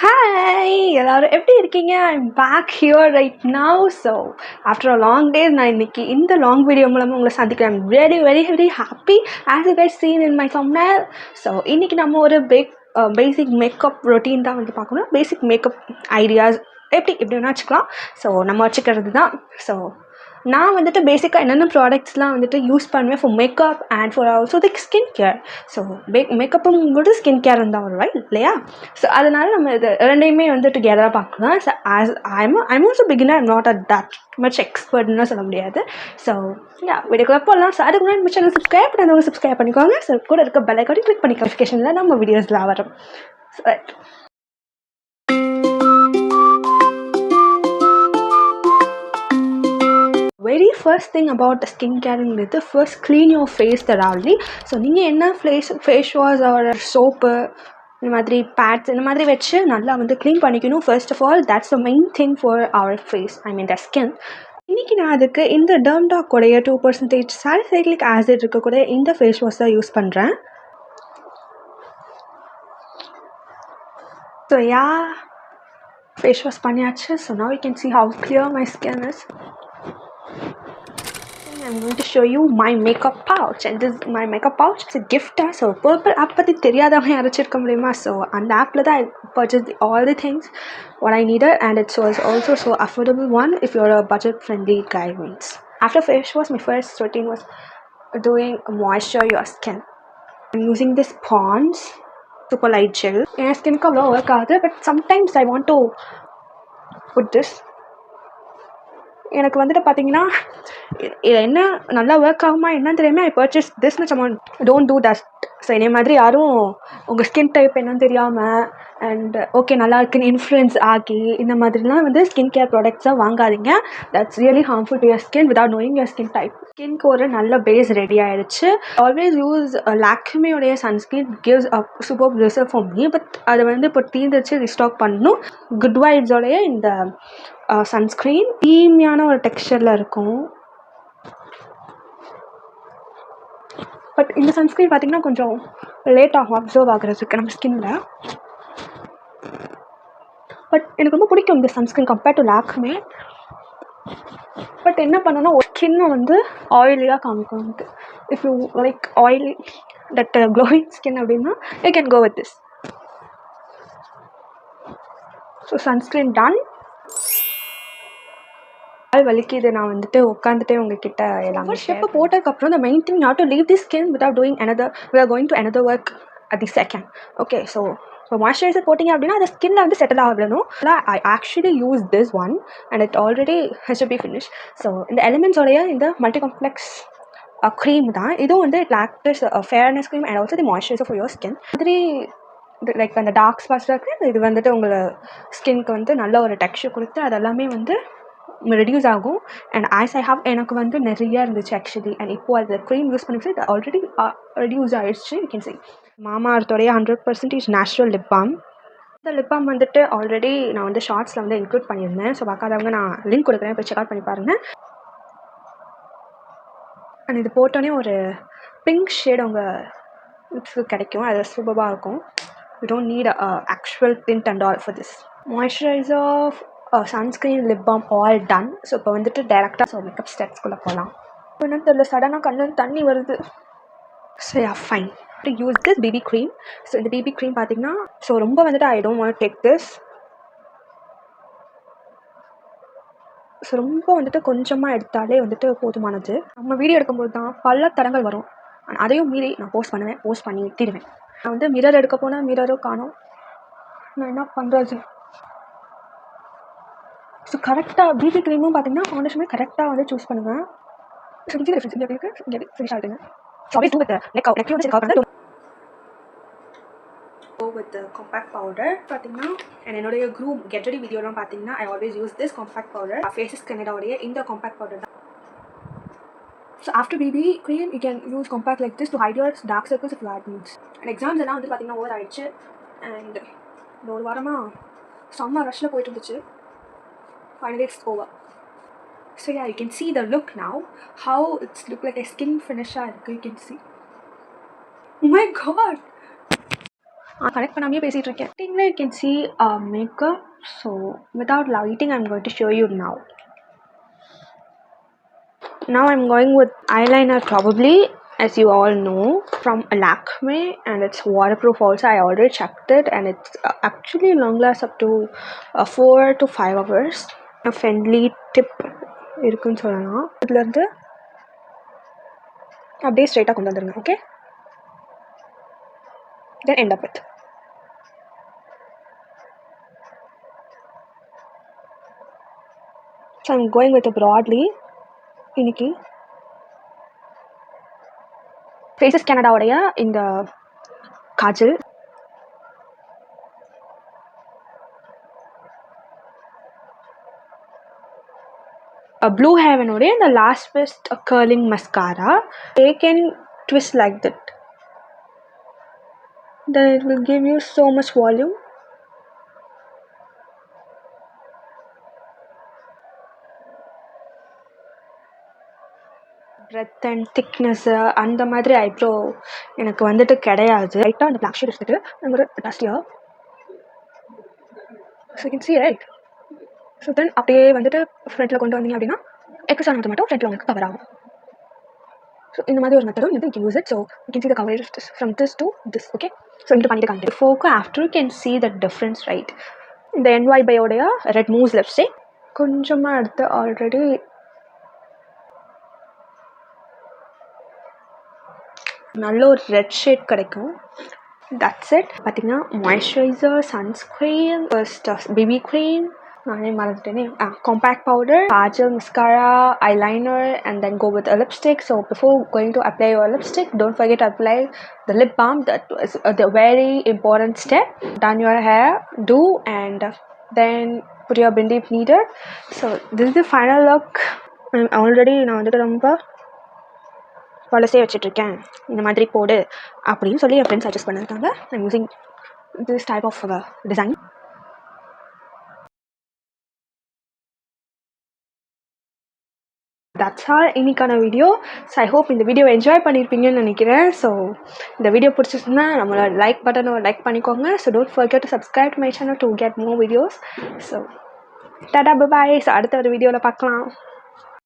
Hi, எல்லாரும் எப்படி இருக்கீங்க? I'm back here right now. So, after a long days, நான் இன்னைக்கு இந்த லாங் வீடியோ மூலமாக உங்களை சந்திக்கிறேன். I'm very very very happy as you guys seen in my thumbnail. So, இன்னைக்கு நம்ம ஒரு பேசிக் மேக்கப் ரொட்டீன் தான் வந்து பார்க்கணும். பேசிக் மேக்கப் ஐடியாஸ் எப்படி வேணா வச்சுக்கலாம். ஸோ நம்ம வச்சுக்கிறது தான். ஸோ நான் வந்துட்டு பேசிக்காக என்னென்ன ப்ராடக்ட்ஸ்லாம் வந்துட்டு யூஸ் பண்ணுவேன் for makeup and for also the skin care. So மேக்கப்பும் கூட ஸ்கின் கேர் இருந்தால் ஒரு ரைட் இல்லையா? ஸோ அதனால் நம்ம இது ரெண்டையுமே வந்து டுகெதராக பார்க்கலாம். So as I'm also beginner, I'm not at that much எக்ஸ்பர்ட்னு சொல்ல முடியாது. ஸோ வீடியோக்குள்ள போகலாம். ஸோ அதுக்கு முன்னாடி நம்ம சேனல் சப்ஸ்கிரைப் பண்ணாதவங்க சப்ஸ்கிரைப் பண்ணிக்கோங்க. ஸோ கூட இருக்க பெல் ஐக்கானை கிளிக் பண்ணி நோட்டிஃபிகேஷனில் நம்ம வீடியோஸ்லாம் வரும். So right, very first thing about skincare is first clean your face thoroughly. So நீங்கள் என்ன face wash or soap இந்த மாதிரி pads இந்த மாதிரி வச்சு நல்லா வந்து க்ளீன் பண்ணிக்கணும். First of all that's the main thing for our face, I mean the skin. இன்றைக்கி நான் அதுக்கு இந்த டர்ம்டாக்கோடைய 2% சாலிசைக்ளிக் ஆசிட் இருக்கக்கூடிய இந்த ஃபேஸ் வாஷ் தான் யூஸ் பண்ணுறேன். ஸோ ஃபேஸ் வாஷ் பண்ணியாச்சு. So now you can see how clear my skin is. I'm going to show you my makeup pouch, and this is my makeup pouch. It's a gift. So purple app பற்றி தெரியாதவங்க யாராச்சும் முடியுமா? So அந்த ஆப்பில் தான் I purchased all the things what I needed, and it was also so affordable one if you're a budget friendly guy means. After face wash, my first routine was doing moisture your skin. I'm using this Pond's super light gel. என் ஸ்கின்க்கு அவ்வளோ work ஆகுது, but sometimes I want to put this. எனக்கு வந்துட்டு பார்த்தீங்கன்னா என்ன நல்லா work ஆகுமா என்னன்னு தெரியாமல் I purchase this much amount. Don't do that. So இதே மாதிரி யாரும் உங்கள் ஸ்கின் டைப் என்னன்னு தெரியாமல் அண்ட் ஓகே நல்லா இருக்குன்னு இன்ஃப்ளூயன்ஸ் ஆகி இந்த மாதிரிலாம் வந்து ஸ்கின் கேர் ப்ராடக்ட்ஸாக வாங்காதீங்க. That's really harmful to your skin without knowing your skin type. ஸ்கின்க்கு ஒரு நல்ல பேஸ் ரெடி ஆகிடுச்சு. ஆல்வேஸ் யூஸ் லாக்மியோடைய sunscreen gives a super result for me. But அதை வந்து இப்போ தீர்ந்துச்சு, ரீஸ்டாக் பண்ணணும். குட் வைப்ஸோடைய இந்த சன்ஸ்க்ரீன் ஈமியான ஒரு டெக்ஸ்சரில் இருக்கும். பட் இந்த சன்ஸ்க்ரீன் பார்த்திங்கன்னா கொஞ்சம் லேட் ஆகும் அப்சர்வ் ஆகிறதுக்கு நம்ம ஸ்கின்னில். பட் எனக்கு ரொம்ப பிடிக்கும் இந்த sunscreen compared to Lakme. But என்ன பண்ணணும்னா ஒரு ஸ்கின்னை வந்து ஆயிலியாக காமிக்கணும். If you like oil that glowing skin அப்படின்னா you can go with this. So sunscreen done. வலிக்குது, நான் வந்துட்டு உட்காந்துட்டே உங்ககிட்ட எல்லாமே ஸ்டெப்பை போட்டதுக்கப்புறம் the main thing not to leave the skin without doing another, we are going to another work at the second. Okay, so moisturiser போட்டிங்க அப்படின்னா அந்த ஸ்கின்ல வந்து செட்டில் ஆகணும். I actually use this one and it already has to be finished. So இந்த எலிமெண்ட்ஸோடைய இந்த multi complex cream தான் இதுவும் வந்து it acts fairness cream and also the moisturiser for your skin. மாதிரி லைக் அந்த டார்க் ஸ்பாட்ஸ் இருக்குது, இது வந்துட்டு உங்களை ஸ்கின்க்கு வந்து நல்ல ஒரு டெக்ஸ்சர் கொடுத்து அதெல்லாமே வந்து ரெடியூஸ் ஆகும். அண்ட் ஆஸ் ஐ ஹாவ் எனக்கு வந்து நிறையா இருந்துச்சு ஆக்சுவலி. அண்ட் இப்போது அது க்ரீம் யூஸ் பண்ணிட்டு இது ஆல்ரெடி ரெடியூஸ் ஆகிடுச்சு. யூ கேன் சீ மாமா அர்த்தோடைய 100% நேச்சுரல் லிப் பாம். இந்த லிப் பாம் வந்துட்டு ஆல்ரெடி நான் வந்து ஷார்ட்ஸில் வந்து இன்க்ளூட் பண்ணியிருந்தேன். ஸோ பார்க்காதவங்க நான் லிங்க் கொடுக்குறேன், போய் செக் அவுட் பண்ணி பாருங்கள். அண்ட் இது போட்டோன்னே ஒரு பிங்க் ஷேட் உங்கள் லிப்ஸுக்கு கிடைக்கும், அது சூப்பராக இருக்கும். You don't need actual pint and all for this. Moisturiser, sunscreen, lip balm all done. So இப்போ வந்துட்டு டேரெக்டாக ஸோ மேக்கப் ஸ்டெப்ஸ்குள்ளே போகலாம். என்னன்னு தெரியல, சடனாக கண்ணு தண்ணி வருது. So fine to use this BP cream. So இந்த பிபி க்ரீம் பார்த்தீங்கன்னா ஸோ ரொம்ப வந்துட்டு I don't want take this. So ரொம்ப வந்துட்டு கொஞ்சமாக எடுத்தாலே வந்துட்டு போதுமானது. நம்ம வீடியோ எடுக்கும்போது தான் பல தரங்கள் வரும், அதையும் மீறி நான் போஸ்ட் பண்ணி விட்டுடுவேன். நான் வந்து மிரர் எடுக்க போனால் மிரரும் காணும், நான் என்ன பண்ணுறது? ஸோ கரெக்டாக பிபி க்ரீமும் பார்த்தீங்கன்னா ஃபவுண்டேஷனுமே கரெக்டாக வந்து சூஸ் பண்ணுவேன். ஸோ இங்கே ஃபினிஷ் ஆகிடுங்க. ஸோ அப்படியே டூ வித் நெக் வந்து கவர் பண்ணி கோ வித் காம்பேக்ட் பவுடர் பார்த்தீங்கன்னா என்னுடைய க்ரூம் கெட் ரெடி வீடியோலாம் பார்த்தீங்கன்னா I always use this compact powder. Faces கனடாவுடைய இந்த காம்பேக்ட் பவுடர் தான். So after BB cream you can use compact like this to hide your dark circles if you had needs. And exams எல்லாம் வந்து பார்த்தீங்கன்னா over ஆகிடுச்சு. And இந்த ஒரு வாரமாக செம்ம ரஷ்ஷில் போயிட்டு இருந்துச்சு. Finally it's over. So yeah, you can see the look now, how it's look like a skin finish. You can see, oh my god, connect பண்ணாமே பேசிகிட்டு இருக்கேன். You can see makeup. So without lighting I'm going to show you now. Now I'm going with eyeliner probably, as you all know, from Lakme, and it's waterproof also. I already checked it and it's actually long lasts up to 4 to 5 hours. A friendly tip இருக்குன்னு சொல்லலாம். இதுலேருந்து அப்படியே ஸ்ட்ரைட்டாக கொண்டு வந்துருங்க. Okay, then end up with. So I'm going with a broadly இன்னைக்கு faces கனடாவுடைய இந்த காஜல் ப்ளூ ஹேவனுடைய இந்த last best curling mascara. They can twist like that, then it will give you so much volume. Breath and thickness அந்த மாதிரி eyebrow எனக்கு வந்துட்டு கிடையாது. லைட்டாக அந்த பிளாக் ஷேட் எடுத்துட்டு நம்ம டஸ்டியாக so you can see right. So then அப்படியே வந்துட்டு ஃப்ரண்ட்டில் கொண்டு வந்தீங்க அப்படின்னா எக்ஸஸ் ஆனது மட்டும் ஃப்ரண்ட்டில் உங்களுக்கு கவர் ஆகும். ஸோ இந்த மாதிரி ஒரு மெத்தடும் வந்து use it. So you can see the coverage from this to this. Okay, so இங்கே பண்ணிட்டு காமிட்டு பிஃபோருக்கு after you can see the difference right. இந்த NYBயோடைய ரெட் மூவ்ஸ் லிப்ஸ்டிக் கொஞ்சமாக எடுத்து ஆல்ரெடி நல்ல ஒரு ரெட் ஷேட் கிடைக்கும். That's it. பார்த்தீங்கன்னா moisturiser, sunscreen, first BB cream, நானே மறந்துட்டேனே, compact powder, kajal, mascara, eyeliner, and then go with a lipstick. So before going to apply your lipstick, don't forget to apply the lip balm. That is the very important step. Done your hair, do, and then put your bindi if needed. So this is the final look. Already நான் வந்துட்டு ரொம்ப பாலிஸே வச்சுட்ருக்கேன், இந்த மாதிரி போடு அப்படின்னு சொல்லி என் friends suggest பண்ணியிருக்காங்க. I'm using this type of design. That's all இன்னைக்கான வீடியோ. ஸோ ஐ ஹோப் இந்த வீடியோ என்ஜாய் பண்ணியிருப்பீங்கன்னு நினைக்கிறேன். ஸோ இந்த வீடியோ பிடிச்சிருந்தா நம்மளோட லைக் பட்டனை லைக் பண்ணிக்கோங்க. So don't forget to subscribe to my channel to get more videos. So tata bye bye. So அடுத்த ஒரு வீடியோவில் பார்க்கலாம்.